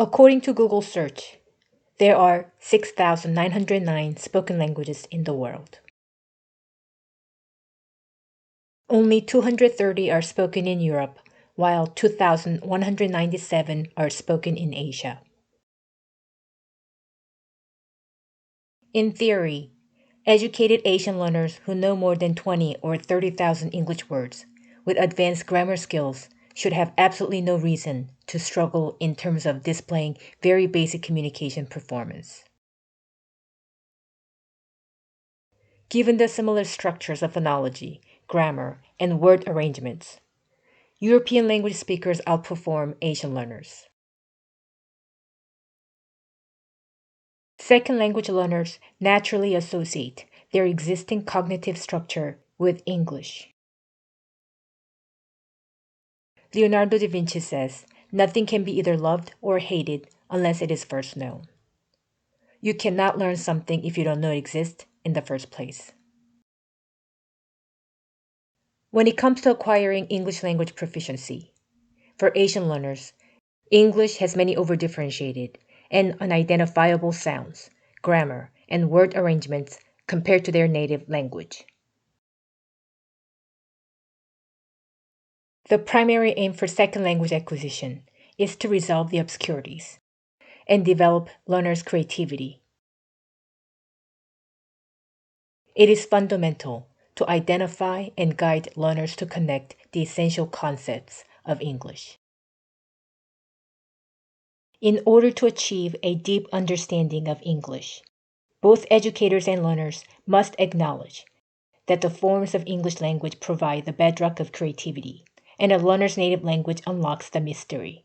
According to Google search, there are 6,909 spoken languages in the world. Only 230 are spoken in Europe, while 2,197 are spoken in Asia. In theory, educated Asian learners who know more than 20 or 30,000 English words with advanced grammar skills should have absolutely no reason to struggle in terms of displaying very basic communication performance. Given the similar structures of phonology, grammar, and word arrangements, European language speakers outperform Asian learners. Second language learners naturally associate their existing cognitive structure with English. Leonardo da Vinci says, "Nothing can be either loved or hated unless it is first known." You cannot learn something if you don't know it exists in the first place. When it comes to acquiring English language proficiency, for Asian learners, English has many over-differentiated and unidentifiable sounds, grammar, and word arrangements compared to their native language. The primary aim for second language acquisition is to resolve the obscurities and develop learners' creativity. It is fundamental to identify and guide learners to connect the essential concepts of English. In order to achieve a deep understanding of English, both educators and learners must acknowledge that the forms of English language provide the bedrock of creativity, and a learner's native language unlocks the mystery.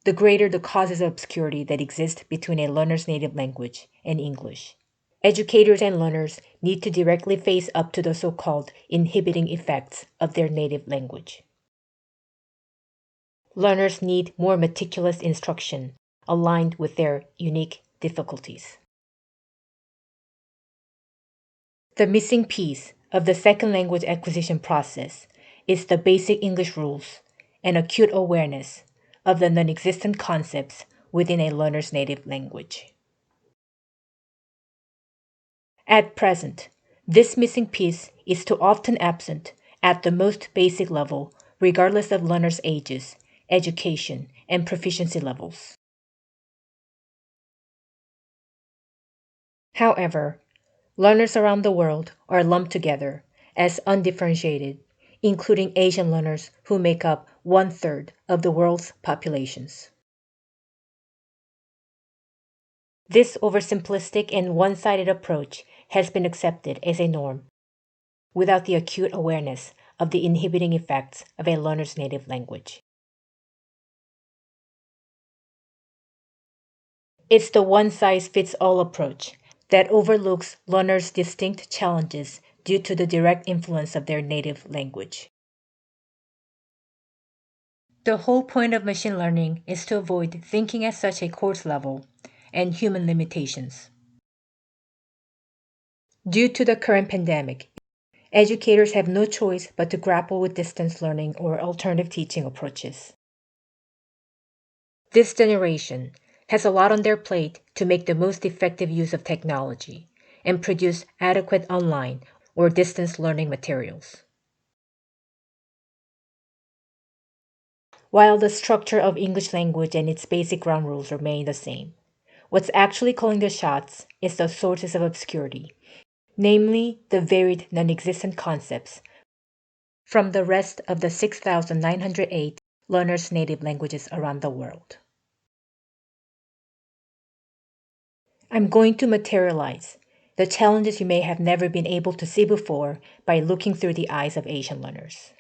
The greater the causes of obscurity that exist between a learner's native language and English, educators and learners need to directly face up to the so-called inhibiting effects of their native language. Learners need more meticulous instruction aligned with their unique difficulties. The missing piece of the second language acquisition process is the basic English rules and acute awareness of the non-existent concepts within a learner's native language. At present, this missing piece is too often absent at the most basic level, regardless of learners' ages, education, and proficiency levels. However, learners around the world are lumped together as undifferentiated, including Asian learners who make up 1/3 of the world's populations. This oversimplistic and one-sided approach has been accepted as a norm without the acute awareness of the inhibiting effects of a learner's native language. It's the one-size-fits-all approach that overlooks learners' distinct challenges due to the direct influence of their native language. The whole point of machine learning is to avoid thinking at such a coarse level and human limitations. Due to the current pandemic, educators have no choice but to grapple with distance learning or alternative teaching approaches. This generation has a lot on their plate to make the most effective use of technology and produce adequate online or distance learning materials. While the structure of English language and its basic ground rules remain the same, what's actually calling the shots is the sources of obscurity, namely the varied non-existent concepts from the rest of the 6,908 learners' native languages around the world. I'm going to materialize the challenges you may have never been able to see before by looking through the eyes of Asian learners.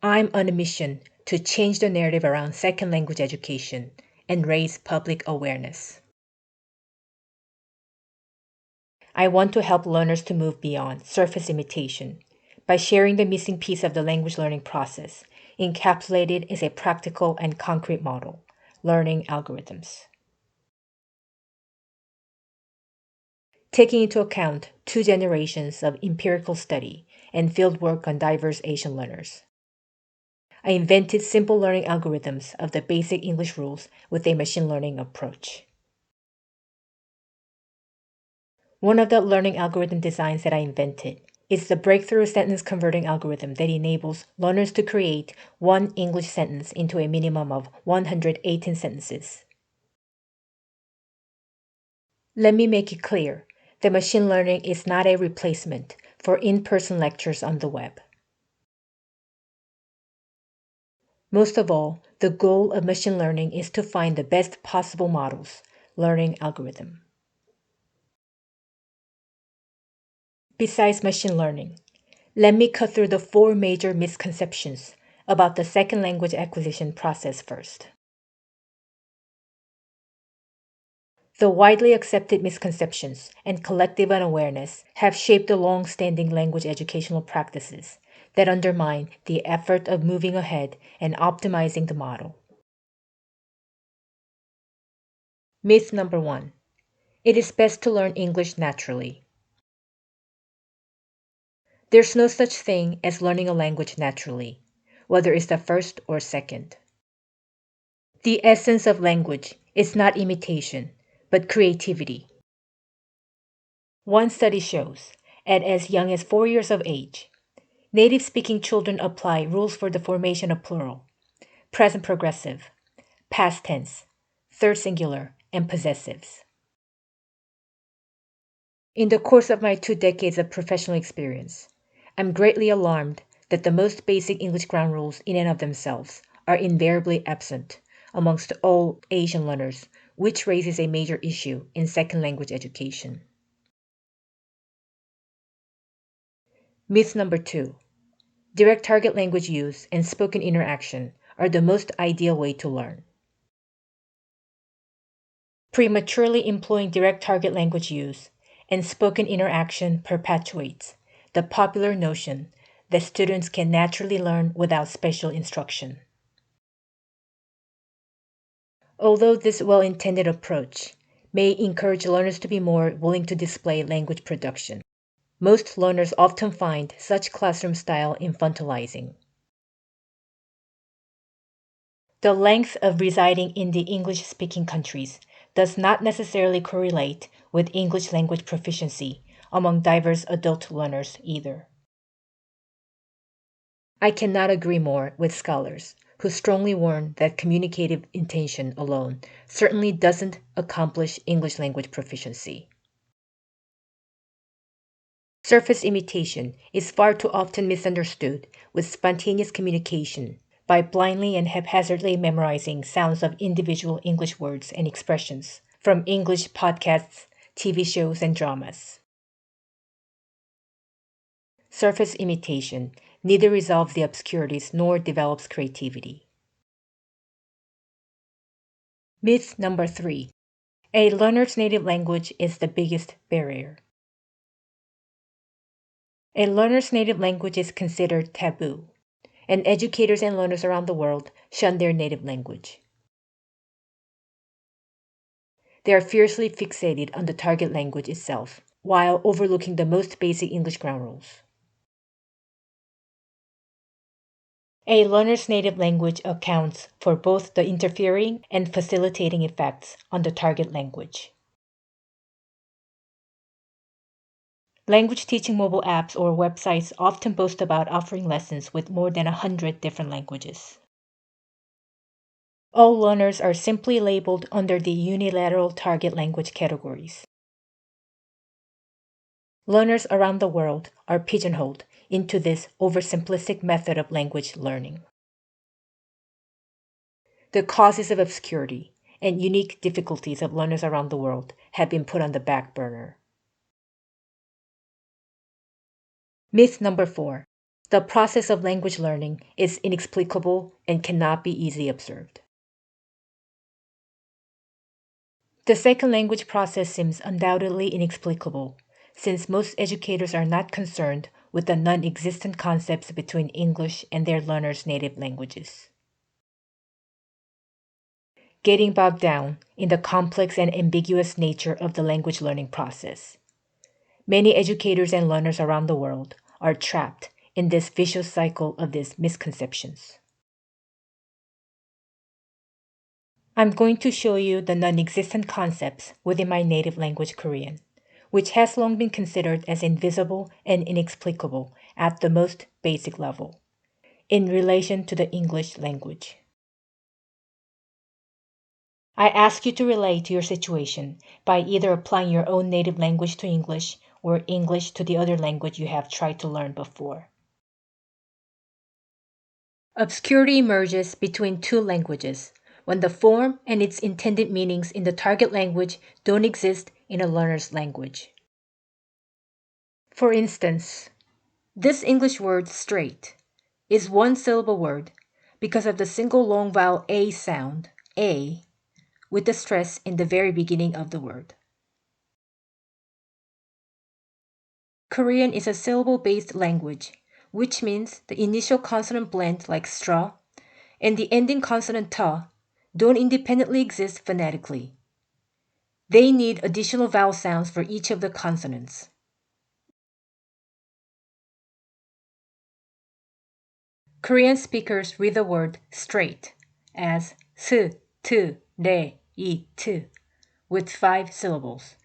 I'm on a mission to change the narrative around second language education and raise public awareness. I want to help learners to move beyond surface imitation by sharing the missing piece of the language learning process, encapsulated as a practical and concrete model, learning algorithms. Taking into account 2 generations of empirical study and fieldwork on diverse Asian learners. I invented simple learning algorithms of the basic English rules with a machine learning approach. One of the learning algorithm designs that I invented is the breakthrough sentence converting algorithm that enables learners to create one English sentence into a minimum of 118 sentences. Let me make it clear that machine learning is not a replacement for in-person lectures on the web. Most of all, the goal of machine learning is to find the best possible models, learning algorithm. Besides machine learning, let me cut through the 4 major misconceptions about the second language acquisition process first. The widely accepted misconceptions and collective unawareness have shaped the long-standing language educational practices that undermine the effort of moving ahead and optimizing the model. Myth number 1. It is best to learn English naturally. There's no such thing as learning a language naturally, whether it's the first or second. The essence of language is not imitation, but creativity. One study shows, at as young as 4 years of age, native-speaking children apply rules for the formation of plural, present progressive, past tense, third singular, and possessives. In the course of my 2 decades of professional experience, I'm greatly alarmed that the most basic English ground rules in and of themselves are invariably absent amongst all Asian learners, which raises a major issue in second language education. Myth number 2. Direct target language use and spoken interaction are the most ideal way to learn. Prematurely employing direct target language use and spoken interaction perpetuates the popular notion that students can naturally learn without special instruction. Although this well-intended approach may encourage learners to be more willing to display language production, most learners often find such classroom style infantilizing. The length of residing in the English-speaking countries does not necessarily correlate with English language proficiency among diverse adult learners either. I cannot agree more with scholars who strongly warn that communicative intention alone certainly doesn't accomplish English language proficiency. Surface imitation is far too often misunderstood with spontaneous communication by blindly and haphazardly memorizing sounds of individual English words and expressions from English podcasts, TV shows, and dramas. Surface imitation neither resolves the obscurities nor develops creativity. Myth number 3. A learner's native language is the biggest barrier. A learner's native language is considered taboo, and educators and learners around the world shun their native language. They are fiercely fixated on the target language itself, while overlooking the most basic English ground rules. A learner's native language accounts for both the interfering and facilitating effects on the target language. Language teaching mobile apps or websites often boast about offering lessons with more than 100 different languages. All learners are simply labeled under the unilateral target language categories. Learners around the world are pigeonholed into this oversimplistic method of language learning. The causes of obscurity and unique difficulties of learners around the world have been put on the back burner. Myth number 4. The process of language learning is inexplicable and cannot be easily observed. The second language process seems undoubtedly inexplicable, since most educators are not concerned with the non-existent concepts between English and their learners' native languages. Getting bogged down in the complex and ambiguous nature of the language learning process. Many educators and learners around the world are trapped in this vicious cycle of these misconceptions. I'm going to show you the non-existent concepts within my native language Korean, which has long been considered as invisible and inexplicable at the most basic level, in relation to the English language. I ask you to relate to your situation by either applying your own native language to English or English to the other language you have tried to learn before. Obscurity emerges between two languages when the form and its intended meanings in the target language don't exist in a learner's language. For instance, this English word straight is one syllable word because of the single long vowel A sound, A, with the stress in the very beginning of the word. Korean is a syllable-based language, which means the initial consonant blend like straw and the ending consonant ta don't independently exist phonetically. They need additional vowel sounds for each of the consonants. Korean speakers read the word straight as s, t, re, i, t with 5 syllables.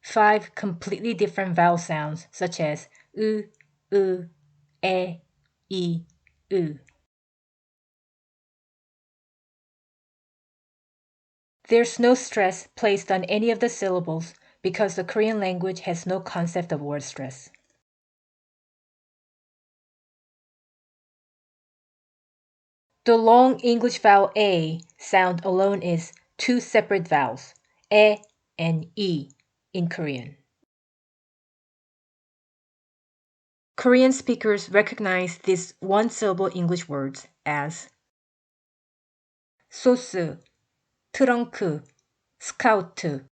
5 completely different vowel sounds such as u, e, i, u. There's no stress placed on any of the syllables because the Korean language has no concept of word stress. The long English vowel A sound alone is 2 separate vowels, e and I, in Korean. Korean speakers recognize these one-syllable English words as 소스, 트렁크, 스카우트.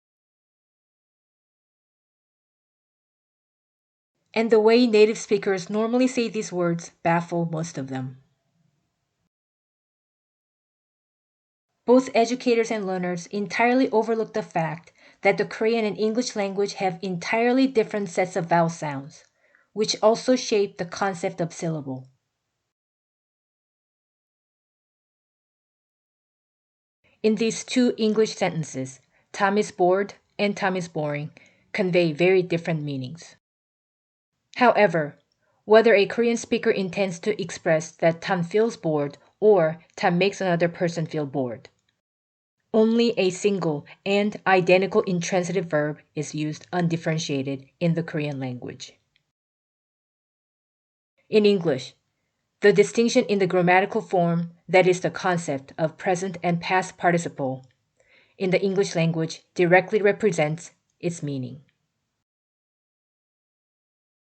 And the way native speakers normally say these words baffle most of them. Both educators and learners entirely overlook the fact that the Korean and English language have entirely different sets of vowel sounds, which also shape the concept of syllable. In these two English sentences, Tom is bored and Tom is boring convey very different meanings. However, whether a Korean speaker intends to express that Tom feels bored or Tom makes another person feel bored, only a single and identical intransitive verb is used undifferentiated in the Korean language. In English, the distinction in the grammatical form, that is the concept of present and past participle, in the English language directly represents its meaning.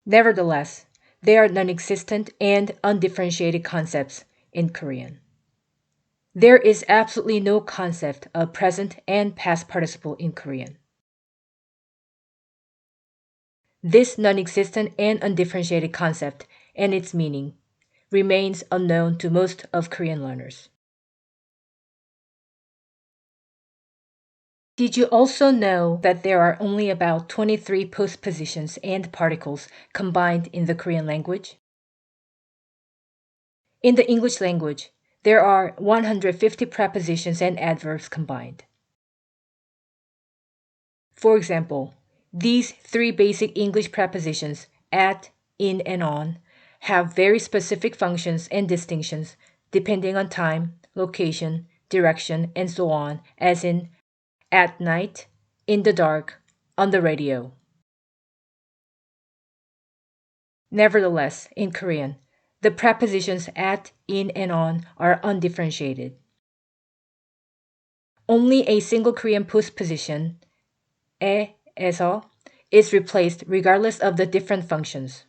Nevertheless, they are non-existent and undifferentiated concepts in Korean. There is absolutely no concept of present and past participle in Korean. This non-existent and undifferentiated concept and its meaning remains unknown to most of Korean learners. Did you also know that there are only about 23 postpositions and particles combined in the Korean language? In the English language, there are 150 prepositions and adverbs combined. For example, these 3 basic English prepositions, at, in, and on, have very specific functions and distinctions depending on time, location, direction, and so on, as in at night, in the dark, on the radio. Nevertheless, in Korean, the prepositions at, in, and on are undifferentiated. Only a single Korean postposition, 에에서, is replaced regardless of the different functions.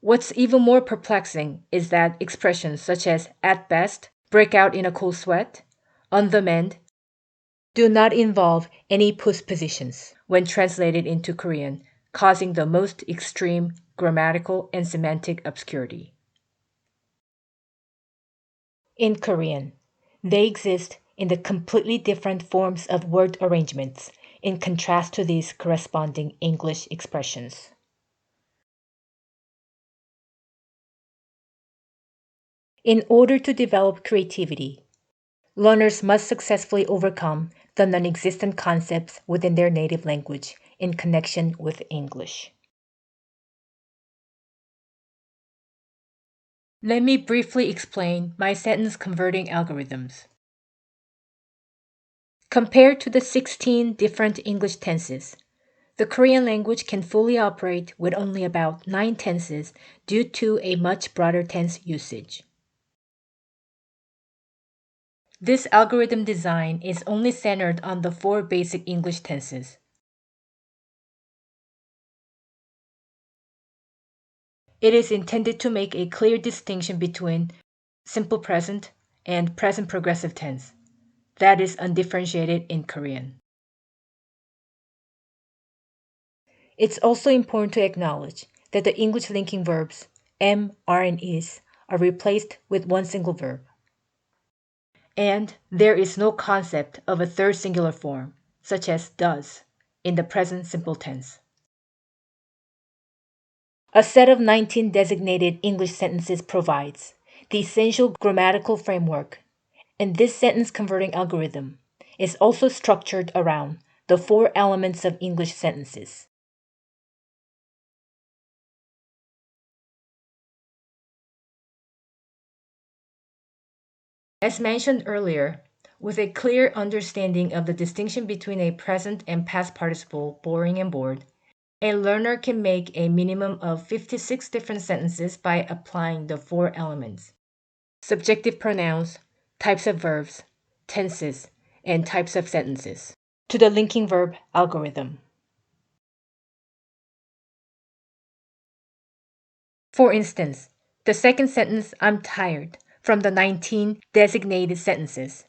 What's even more perplexing is that expressions such as at best, break out in a cold sweat, on the mend, do not involve any postpositions when translated into Korean, causing the most extreme grammatical and semantic obscurity. In Korean, they exist in the completely different forms of word arrangements in contrast to these corresponding English expressions. In order to develop creativity, learners must successfully overcome the non existent concepts within their native language in connection with English. Let me briefly explain my sentence converting algorithms. Compared to the 16 different English tenses, the Korean language can fully operate with only about 9 tenses due to a much broader tense usage. This algorithm design is only centered on the 4 basic English tenses. It is intended to make a clear distinction between simple present and present progressive tense. That is undifferentiated in Korean. It's also important to acknowledge that the English linking verbs am, are, and is are replaced with one single verb. And there is no concept of a third singular form, such as does, in the present simple tense. A set of 19 designated English sentences provides the essential grammatical framework, and this sentence converting algorithm is also structured around the 4 elements of English sentences. As mentioned earlier, with a clear understanding of the distinction between a present and past participle, boring and bored, a learner can make a minimum of 56 different sentences by applying the 4 elements: subjective pronouns, types of verbs, tenses, and types of sentences, to the linking verb algorithm. For instance, the second sentence, I'm tired, from the 19 designated sentences,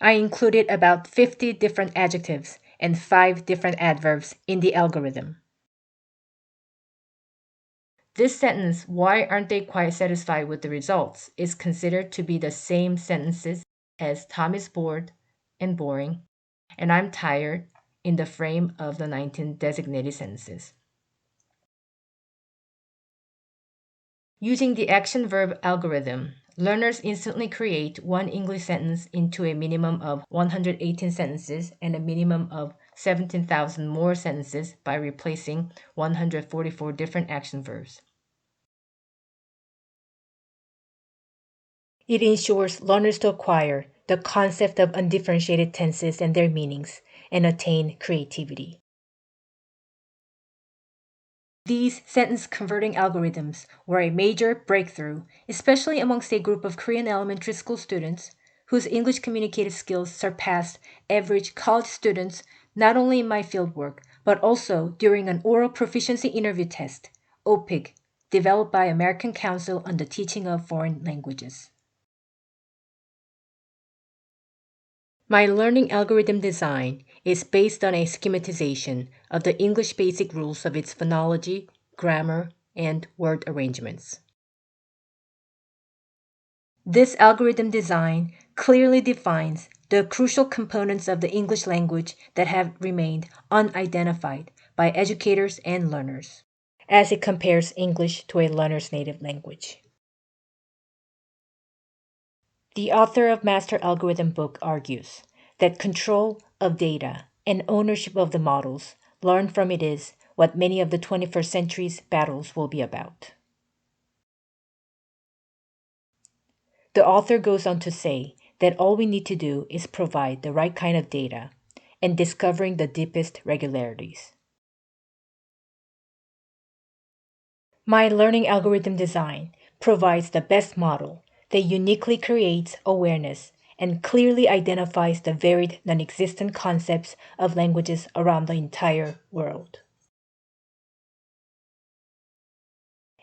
I included about 50 different adjectives and 5 different adverbs in the algorithm. This sentence, why aren't they quite satisfied with the results, is considered to be the same sentences as Tom is bored and boring, and I'm tired in the frame of the 19 designated sentences. Using the action verb algorithm, learners instantly create one English sentence into a minimum of 118 sentences and a minimum of 17,000 more sentences by replacing 144 different action verbs. It ensures learners to acquire the concept of undifferentiated tenses and their meanings and attain creativity. These sentence converting algorithms were a major breakthrough, especially amongst a group of Korean elementary school students whose English communicative skills surpassed average college students not only in my fieldwork, but also during an oral proficiency interview test, OPIC, developed by American Council on the Teaching of Foreign Languages. My learning algorithm design is based on a schematization of the English basic rules of its phonology, grammar, and word arrangements. This algorithm design clearly defines the crucial components of the English language that have remained unidentified by educators and learners, as it compares English to a learner's native language. The author of Master Algorithm book argues that control of data and ownership of the models learned from it is what many of the 21st century's battles will be about. The author goes on to say that all we need to do is provide the right kind of data and discovering the deepest regularities. My learning algorithm design provides the best model that uniquely creates awareness and clearly identifies the varied non-existent concepts of languages around the entire world.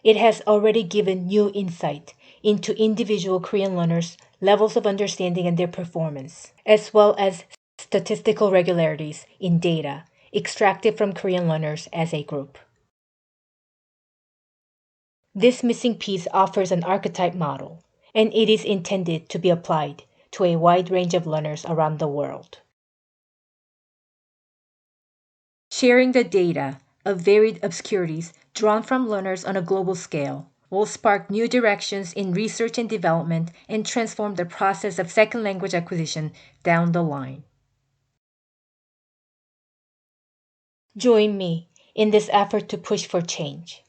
It has already given new insight into individual Korean learners' levels of understanding and their performance, as well as statistical regularities in data extracted from Korean learners as a group. This missing piece offers an archetype model, and it is intended to be applied to a wide range of learners around the world. Sharing the data of varied obscurities drawn from learners on a global scale will spark new directions in research and development and transform the process of second language acquisition down the line. Join me in this effort to push for change.